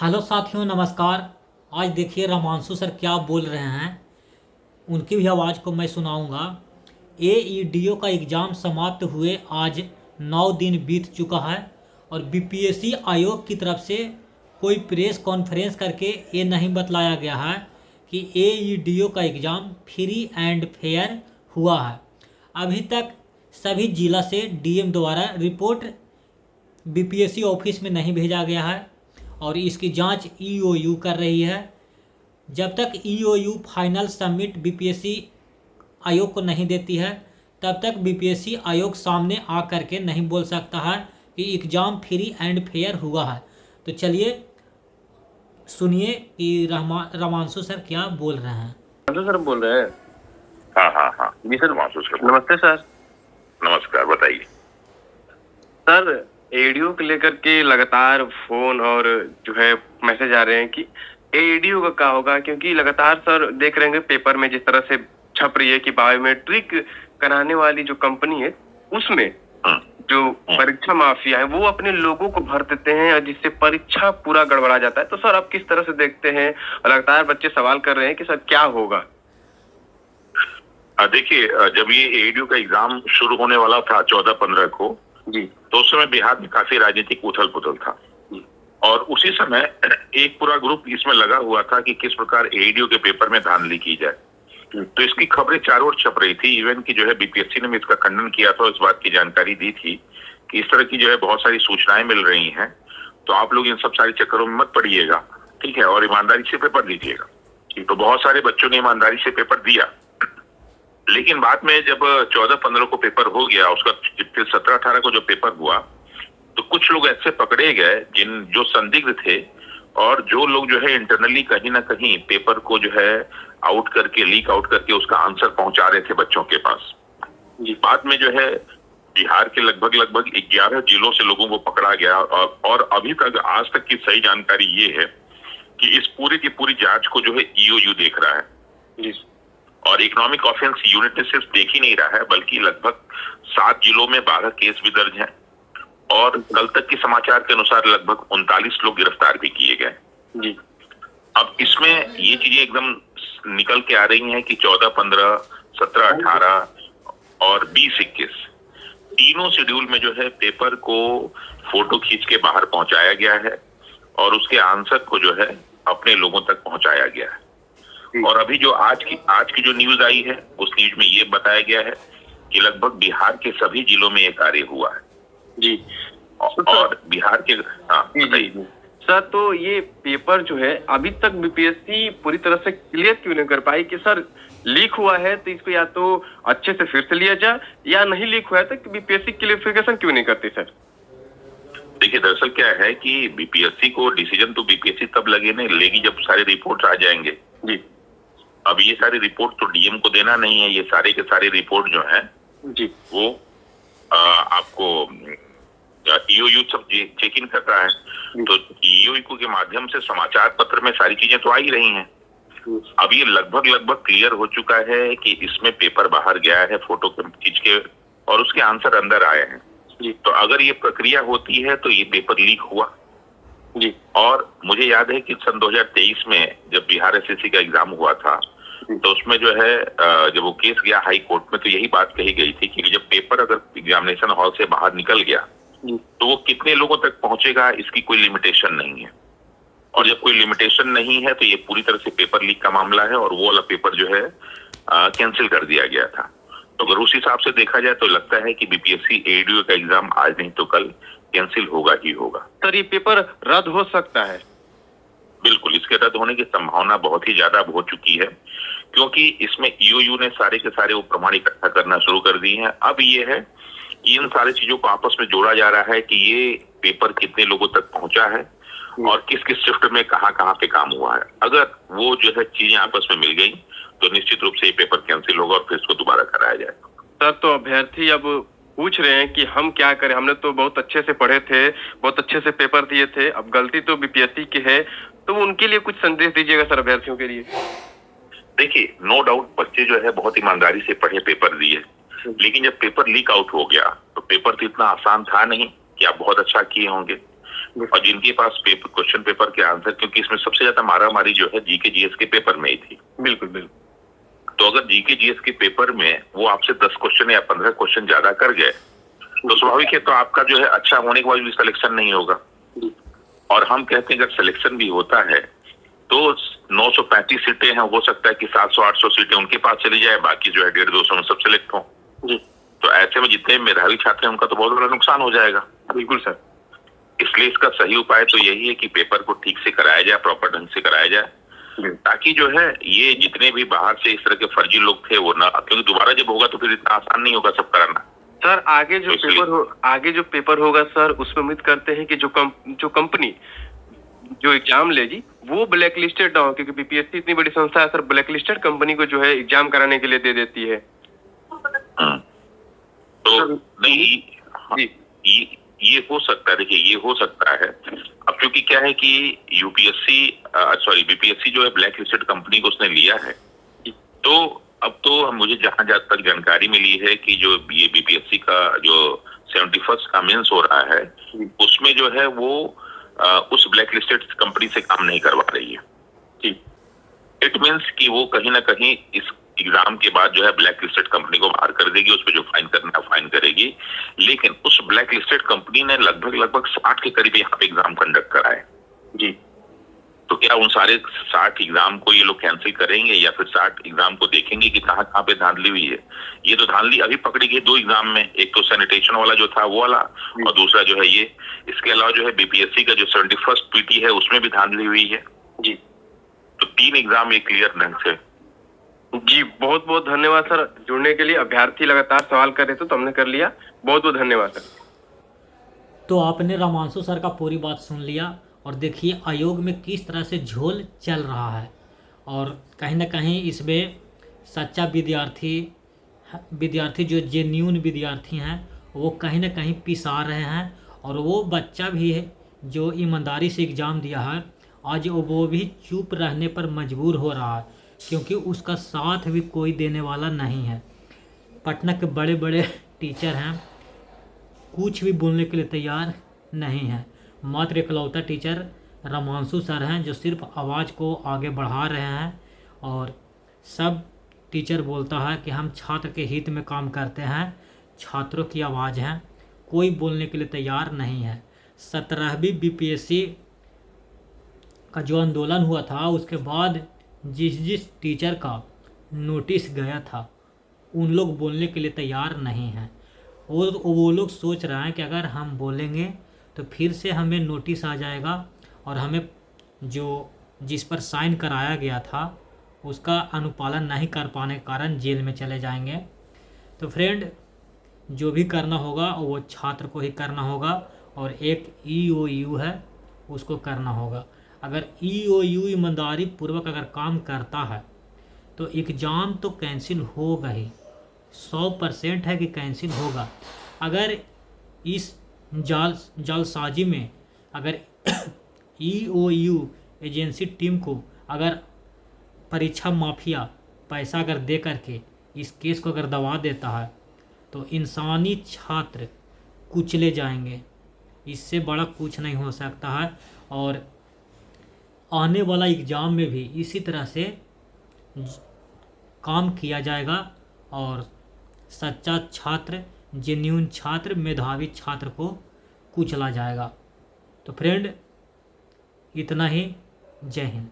Hello साथियों, नमस्कार। आज देखिए रामांशु सर क्या बोल रहे हैं, उनकी भी आवाज़ को मैं सुनाऊंगा। एईडीओ का एग्ज़ाम समाप्त हुए आज 9 दिन बीत चुका है और बीपीएससी आयोग की तरफ से कोई प्रेस कॉन्फ्रेंस करके ये नहीं बतलाया गया है कि एईडीओ का एग्ज़ाम फ्री एंड फेयर हुआ है। अभी तक सभी जिला से डीएम द्वारा रिपोर्ट बीपीएससी ऑफिस में नहीं भेजा गया है और इसकी जांच ईओयू कर रही है। जब तक ईओयू फाइनल सबमिट बीपीएससी आयोग को नहीं देती है तब तक बीपीएससी आयोग सामने आ करके नहीं बोल सकता है कि एग्ज़ाम फ्री एंड फेयर हुआ है। तो चलिए सुनिए कि रामांशु सर क्या बोल रहे हैं। रामांशु सर बोल रहे हैं। हाँ हाँ हाँ जी सर, रामांशु सर। नमस्ते सर। नमस्कार, बताइए सर, एडीओ को लेकर के लगातार फोन और जो है मैसेज आ रहे हैं कि एडीओ का क्या होगा, क्योंकि लगातार सर देख रहे हैं पेपर में जिस तरह से छप रही है कि बायोमेट्रिक कराने वाली जो कंपनी है उसमें जो परीक्षा माफिया है वो अपने लोगों को भर देते हैं और जिससे परीक्षा पूरा गड़बड़ा जाता है। तो सर आप किस तरह से देखते हैं? लगातार बच्चे सवाल कर रहे हैं कि सर क्या होगा। देखिए, जब ये एडीयू का एग्जाम शुरू होने वाला था 14-15 को जी, तो उस समय बिहार में काफी राजनीतिक उथल पुथल था और उसी समय एक पूरा ग्रुप इसमें लगा हुआ था कि किस प्रकार एडीयू के पेपर में धांधली की जाए। तो इसकी खबरें चारों ओर छप रही थी। इवन की जो है बीपीएससी ने भी इसका खंडन किया था, इस बात की जानकारी दी थी कि इस तरह की जो है बहुत सारी सूचनाएं मिल रही हैं, तो आप लोग इन सब सारे चक्करों में मत पड़िएगा, ठीक है, और ईमानदारी से पेपर दीजिएगा। तो बहुत सारे बच्चों ने ईमानदारी से पेपर दिया, लेकिन बाद में जब 14-15 को पेपर हो गया, उसका फिर 17-18 को जो पेपर हुआ तो कुछ लोग ऐसे पकड़े गए जो संदिग्ध थे और जो लोग जो है इंटरनली कहीं ना कहीं पेपर को जो है लीक आउट करके उसका आंसर पहुंचा रहे थे बच्चों के पास। बाद में जो है बिहार के लगभग 11 जिलों से लोगों को पकड़ा गया और अभी तक आज तक की सही जानकारी ये है कि इस पूरी की पूरी जांच को जो है ईओयू देख रहा है और इकोनॉमिक ऑफेंस यूनिट ने सिर्फ देख ही नहीं रहा है बल्कि लगभग 7 जिलों में 12 केस भी दर्ज हैं और कल तक के समाचार के अनुसार लगभग 39 लोग गिरफ्तार भी किए गए जी। अब इसमें ये चीजें एकदम निकल के आ रही हैं कि 14-15, 17-18 और 20-21 तीनों शेड्यूल में जो है पेपर को फोटो खींच के बाहर पहुंचाया गया है और उसके आंसर को जो है अपने लोगों तक पहुंचाया गया है। और अभी जो आज की जो न्यूज आई है उस न्यूज में ये बताया गया है कि लगभग बिहार के सभी जिलों में ये कार्य हुआ है जी। और बिहार के बताइए सर, तो ये पेपर जो है अभी तक बीपीएससी पूरी तरह से क्लियर क्यों नहीं कर पाई कि सर लीक हुआ है तो इसको या तो अच्छे से फिर से लिया जाए या नहीं लीक हुआ है तो बीपीएससी क्लियरिफिकेशन क्यों नहीं करती सर? देखिए, दरअसल क्या है कि बीपीएससी को डिसीजन तो बीपीएससी तब लेगी जब सारे रिपोर्ट आ जाएंगे जी। अब ये सारी रिपोर्ट तो डीएम को देना नहीं है, ये सारे के सारे रिपोर्ट जो हैं जी वो आपको ईओयू सब चेक इन कर रहा है। तो ईओयू के माध्यम से समाचार पत्र में सारी चीजें तो आ ही रही हैं। अब ये लगभग क्लियर हो चुका है कि इसमें पेपर बाहर गया है फोटो खींच के और उसके आंसर अंदर आए हैं जी। तो अगर ये प्रक्रिया होती है तो ये पेपर लीक हुआ जी। और मुझे याद है कि सन 2023 में जब बिहार एसएससी का एग्जाम हुआ था तो उसमें जो है जब वो केस गया हाई कोर्ट में तो यही बात कही गई थी कि जब पेपर अगर एग्जामिनेशन हॉल से बाहर निकल गया तो वो कितने लोगों तक पहुंचेगा इसकी कोई लिमिटेशन नहीं है और जब कोई लिमिटेशन नहीं है तो ये पूरी तरह से पेपर लीक का मामला है और वो वाला पेपर जो है कैंसिल कर दिया गया था। तो अगर उस हिसाब से देखा जाए तो लगता है कि बीपीएससी एडीयू का एग्जाम आज नहीं तो कल कैंसिल होगा ही होगा। सर, ये पेपर रद्द हो सकता है? बिल्कुल, इसके रद्द होने की संभावना बहुत ही ज्यादा हो चुकी है क्योंकि इसमें ईओयू ने सारे के सारे वो प्रमाण इकट्ठा करना शुरू कर दिए हैं। अब ये है कि इन सारी चीजों को आपस में जोड़ा जा रहा है कि ये पेपर कितने लोगों तक पहुंचा है और किस किस शिफ्ट में कहाँ पे काम हुआ है। अगर वो जो है चीजें आपस में मिल गई तो निश्चित रूप से ये पेपर कैंसिल होगा और फिर इसको दोबारा कराया जाएगा। सर, तो अभ्यर्थी अब पूछ रहे हैं कि हम क्या करें, हमने तो बहुत अच्छे से पढ़े थे, बहुत अच्छे से पेपर दिए थे, अब गलती तो बीपीएससी की है, तो उनके लिए कुछ संदेश दीजिएगा सर अभ्यर्थियों के लिए। देखिए, नो डाउट बच्चे जो है बहुत ईमानदारी से पढ़े, पेपर दिए, लेकिन जब पेपर लीक आउट हो गया तो पेपर तो इतना आसान था नहीं कि आप बहुत अच्छा किए होंगे। और जिनके पास पेपर क्वेश्चन पेपर के आंसर, क्योंकि इसमें सबसे ज्यादा मारामारी जो है जीके जीएस के पेपर में ही थी। बिल्कुल बिल्कुल। तो अगर जीके जीएस के पेपर में वो आपसे 10 क्वेश्चन या 15 क्वेश्चन ज्यादा कर गए तो स्वाभाविक है तो आपका जो है अच्छा होने के बाद भी सिलेक्शन नहीं होगा। और हम कहते हैं अगर सिलेक्शन भी होता है तो 935 सीटें हैं, हो सकता है कि 700-800 सीटें उनके पास चली जाए, बाकी जो है 150-200 में सब सिलेक्ट हो। तो ऐसे में जितने मेधावी छात्र हैं उनका तो बहुत बड़ा नुकसान हो जाएगा। बिल्कुल सर। इसलिए इसका सही उपाय तो यही है कि पेपर को ठीक से कराया जाए, प्रॉपर ढंग से कराया जाए, ताकि जो है ये जितने भी बाहर से इस तरह के फर्जी लोग थे वो ना, क्योंकि दोबारा जब होगा तो फिर इतना आसान नहीं होगा सब कराना। सर आगे जो पेपर होगा सर, उसमें उम्मीद करते हैं कि जो कंपनी जो एग्जाम लेगी वो ब्लैक लिस्टेड ना हो, क्योंकि बीपीएससी इतनी बड़ी संस्था है सर, ब्लैक लिस्टेड कंपनी को जो है एग्जाम कराने के लिए दे देती है। तो नहीं, ये हो सकता है। देखिए ये हो सकता है अब, क्योंकि क्या है कि बीपीएससी जो है ब्लैक लिस्टेड कंपनी को उसने लिया है, तो अब तो मुझे जहां तक जानकारी मिली है कि जो ये बीपीएससी का जो 71st का मेंस हो रहा है उसमें जो है वो उस ब्लैक लिस्टेड कंपनी से काम नहीं करवा रही है। इट मीन्स कि वो कहीं ना कहीं इस एग्जाम के बाद जो है ब्लैक लिस्टेड कंपनी को बाहर कर देगी, उस पर जो फाइन करना है फाइन करेगी। लेकिन उस ब्लैक लिस्टेड कंपनी ने लगभग 60 के करीब यहाँ पे एग्जाम कंडक्ट कराए जी। तो क्या उन सारे 60 एग्जाम को ये लोग कैंसिल करेंगे या फिर 60 एग्जाम को देखेंगे कि कहाँ पे धांधली हुई है? ये तो धांधली अभी पकड़ी गई 2 एग्जाम में, एक तो सैनिटेशन वाला जो था वो वाला और दूसरा जो है ये। इसके अलावा जो है बीपीएससी का जो 71st पीटी है उसमें भी धांधली हुई है जी। तो 3 एग्जाम ये क्लियर ढंग से जी। बहुत बहुत धन्यवाद सर जुड़ने के लिए। अभ्यर्थी लगातार सवाल कर रहे थे तो हमने कर लिया। बहुत बहुत धन्यवाद सर। तो आपने रामांशु सर का पूरी बात सुन लिया और देखिए आयोग में किस तरह से झोल चल रहा है, और कहीं ना कहीं इसमें सच्चा विद्यार्थी जो जेन्यून विद्यार्थी हैं वो कहीं ना कहीं पिसा रहे हैं, और वो बच्चा भी है जो ईमानदारी से एग्ज़ाम दिया है आज वो भी चुप रहने पर मजबूर हो रहा है, क्योंकि उसका साथ भी कोई देने वाला नहीं है। पटना के बड़े बड़े टीचर हैं, कुछ भी बोलने के लिए तैयार नहीं है। मात्र इकलौता टीचर रामांशु सर हैं जो सिर्फ आवाज़ को आगे बढ़ा रहे हैं, और सब टीचर बोलता है कि हम छात्र के हित में काम करते हैं, छात्रों की आवाज़ हैं, कोई बोलने के लिए तैयार नहीं है। 17वीं बीपीएससी का जो आंदोलन हुआ था उसके बाद जिस टीचर का नोटिस गया था उन लोग बोलने के लिए तैयार नहीं हैं। वो लोग सोच रहे हैं कि अगर हम बोलेंगे तो फिर से हमें नोटिस आ जाएगा और हमें जिस पर साइन कराया गया था उसका अनुपालन नहीं कर पाने के कारण जेल में चले जाएंगे। तो फ्रेंड, जो भी करना होगा वो छात्र को ही करना होगा, और एक EOU है उसको करना होगा। अगर EOU ईमानदारी पूर्वक अगर काम करता है तो एग्ज़ाम तो कैंसिल होगा ही, 100% है कि कैंसिल होगा। अगर इस जालसाजी में अगर EOU एजेंसी टीम को अगर परीक्षा माफिया पैसा अगर दे करके इस केस को अगर दबा देता है तो इंसानी छात्र कुचले जाएंगे। इससे बड़ा कुछ नहीं हो सकता है, और आने वाला एग्ज़ाम में भी इसी तरह से काम किया जाएगा, और सच्चा छात्र, जेन्यून छात्र, मेधावी छात्र को कुचला जाएगा। तो फ्रेंड, इतना ही। जय हिंद।